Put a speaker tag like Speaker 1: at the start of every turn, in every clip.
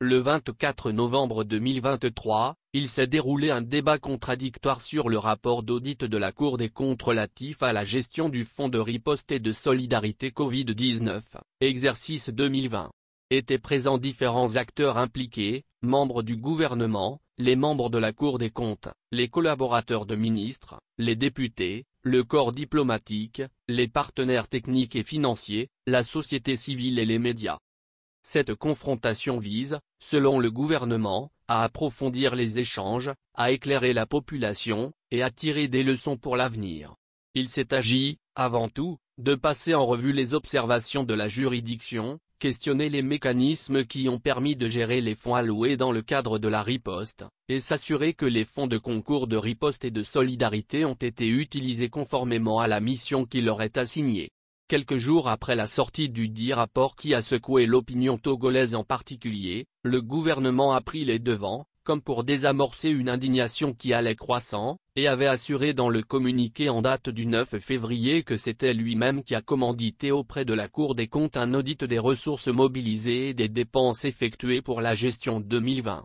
Speaker 1: Le 24 novembre 2023, il s'est déroulé un débat contradictoire sur le rapport d'audit de la Cour des comptes relatif à la gestion du Fonds de riposte et de solidarité Covid-19, exercice 2020. Étaient présents différents acteurs impliqués, membres du gouvernement, les membres de la Cour des comptes, les collaborateurs de ministres, les députés, le corps diplomatique, les partenaires techniques et financiers, la société civile et les médias. Cette confrontation vise, selon le gouvernement, à approfondir les échanges, à éclairer la population, et à tirer des leçons pour l'avenir. Il s'est agi, avant tout, de passer en revue les observations de la juridiction, questionner les mécanismes qui ont permis de gérer les fonds alloués dans le cadre de la riposte, et s'assurer que les fonds de concours de riposte et de solidarité ont été utilisés conformément à la mission qui leur est assignée. Quelques jours après la sortie du dit rapport qui a secoué l'opinion togolaise en particulier, le gouvernement a pris les devants, comme pour désamorcer une indignation qui allait croissant, et avait assuré dans le communiqué en date du 9 février que c'était lui-même qui a commandité auprès de la Cour des comptes un audit des ressources mobilisées et des dépenses effectuées pour la gestion 2020.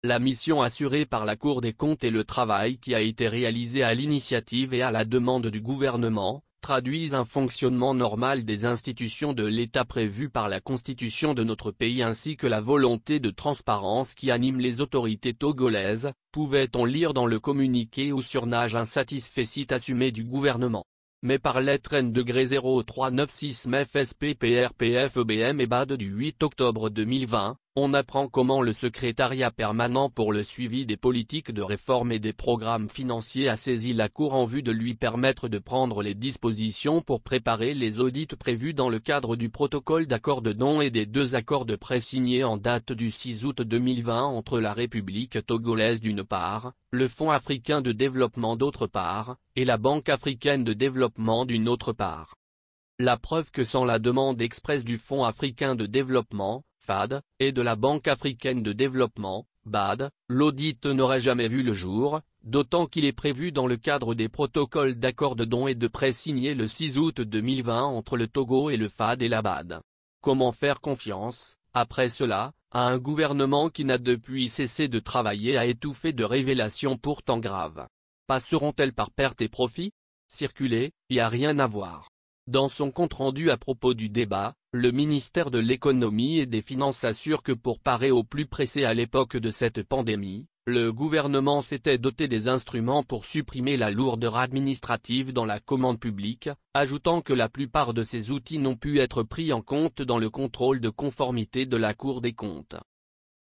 Speaker 1: La mission assurée par la Cour des comptes et le travail qui a été réalisé à l'initiative et à la demande du gouvernement, traduisent un fonctionnement normal des institutions de l'État prévu par la Constitution de notre pays ainsi que la volonté de transparence qui anime les autorités togolaises, pouvait-on lire dans le communiqué ou surnage insatisfait assumé du gouvernement. Mais par lettre N-0396 MEF-SPPRPF-EBM et BAD du 8 octobre 2020, on apprend comment le secrétariat permanent pour le suivi des politiques de réforme et des programmes financiers a saisi la Cour en vue de lui permettre de prendre les dispositions pour préparer les audits prévus dans le cadre du protocole d'accord de don et des deux accords de prêt signés en date du 6 août 2020 entre la République togolaise d'une part, le Fonds africain de développement d'autre part, et la Banque africaine de développement d'une autre part. La preuve que sans la demande expresse du Fonds africain de développement, FAD, et de la Banque africaine de développement, BAD, l'audit n'aurait jamais vu le jour, d'autant qu'il est prévu dans le cadre des protocoles d'accord de don et de prêt signés le 6 août 2020 entre le Togo et le FAD et la BAD. Comment faire confiance, après cela, à un gouvernement qui n'a depuis cessé de travailler à étouffer de révélations pourtant graves? Passeront-elles par perte et profit? Circuler, y a rien à voir. Dans son compte-rendu à propos du débat, le ministère de l'Économie et des Finances assure que pour parer au plus pressé à l'époque de cette pandémie, le gouvernement s'était doté des instruments pour supprimer la lourdeur administrative dans la commande publique, ajoutant que la plupart de ces outils n'ont pu être pris en compte dans le contrôle de conformité de la Cour des comptes.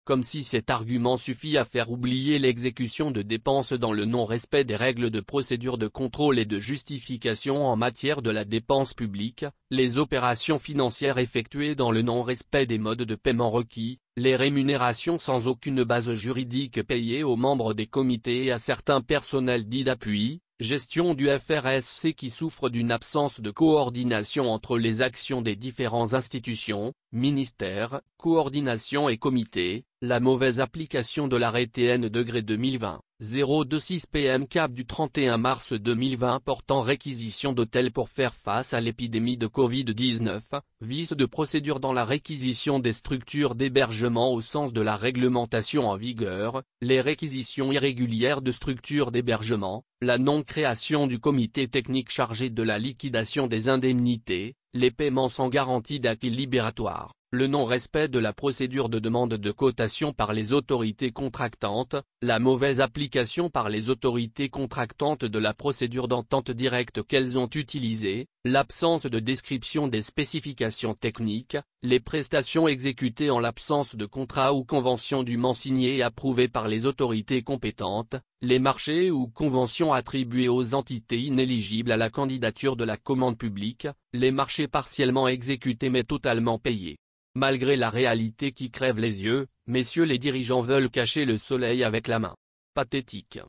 Speaker 1: Comme si cet argument suffit à faire oublier l'exécution de dépenses dans le non-respect des règles de procédure de contrôle et de justification en matière de la dépense publique, les opérations financières effectuées dans le non-respect des modes de paiement requis, les rémunérations sans aucune base juridique payées aux membres des comités et à certains personnels dits d'appui, gestion du FRSC qui souffre d'une absence de coordination entre les actions des différentes institutions, ministères, coordination et comités, la mauvaise application de l'arrêté N-2020-026 PM CAP du 31 mars 2020 portant réquisition d'hôtels pour faire face à l'épidémie de Covid-19, vice de procédure dans la réquisition des structures d'hébergement au sens de la réglementation en vigueur, les réquisitions irrégulières de structures d'hébergement, la non-création du comité technique chargé de la liquidation des indemnités, les paiements sans garantie d'acquis libératoire, le non-respect de la procédure de demande de cotation par les autorités contractantes, la mauvaise application par les autorités contractantes de la procédure d'entente directe qu'elles ont utilisée, l'absence de description des spécifications techniques, les prestations exécutées en l'absence de contrat ou convention dûment signée et approuvée par les autorités compétentes, les marchés ou conventions attribués aux entités inéligibles à la candidature de la commande publique, les marchés partiellement exécutés mais totalement payés. Malgré la réalité qui crève les yeux, messieurs les dirigeants veulent cacher le soleil avec la main. Pathétique.